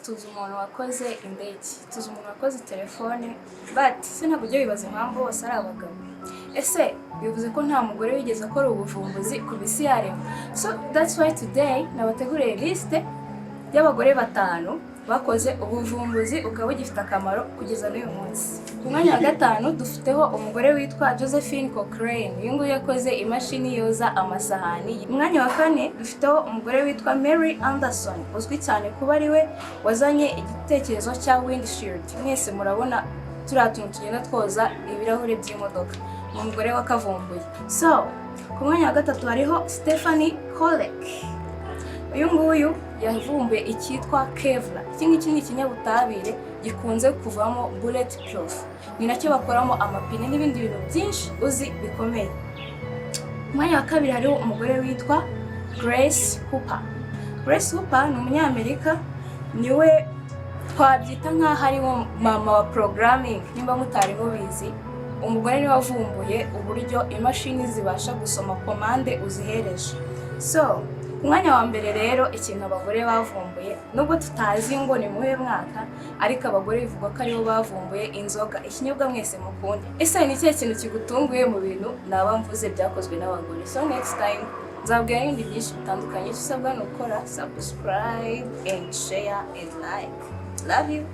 tuzi umuntu wakoze indege, tuzi umuntu wakoze telefone, but se ntabwo ujya wibaza impamvu bose ari abagabo. Ese bivuze ko nta mugore wigeze akora ubuvumbuzi ku bisi yaremwe? So that's why today nabateguriye liste y'abagore 5 bakoze ubuvumbuzi ukaba ugifite akamaro kugeza n'uyu munsi. Ku mwanya wa 5 dufiteho umugore witwa Josephine Cochrane, uyu nguyu yakoze imashini yoza amasahani. Ku mwanya wa 4 dufiteho umugore witwa Mary Anderson, uzwi cyane kuba ari we wazanye igitekerezo cya windshield. Mwese murabona turiya tuntu tugenda twoza ibirahure by'imodoka, ni umugore wakavumbuye. So ku mwanya wa 3 hariho Stephanie Kolek, uyu nguyu yavumbuye icyitwa Kevlar. Iki ngiki ni ikinyabutabire gikunze kuvamo bulletproof, ni nacyo bakoramo amapine n'ibindi bintu byinshi uzi bikomeye. Ku mwanya wa 2 hariho umugore witwa Grace Hooper. Grace Hooper ni umunyamerika, niwe twabyita nk'aho ari mama wa programming nimba mutari mubizi. Umugore niwe wavumbuye uburyo imashini zibasha gusoma komande uzihereje. So ku mwanya wa mbere rero ikintu abagore bavumbuye, nubwo tutazi ngo ni muhe mwaka, ariko abagore bivugwa ko aribo bavumbuye inzoga, ikinyobwa mwese mukunda. Ese ni ikihe kintu kigutunguye mu bintu naba mvuze byakozwe n'abagore? So next time nzabwira ibindi byinshi bitandukanye. Icyo usabwa ni ukora subscribe and share and like. Love you.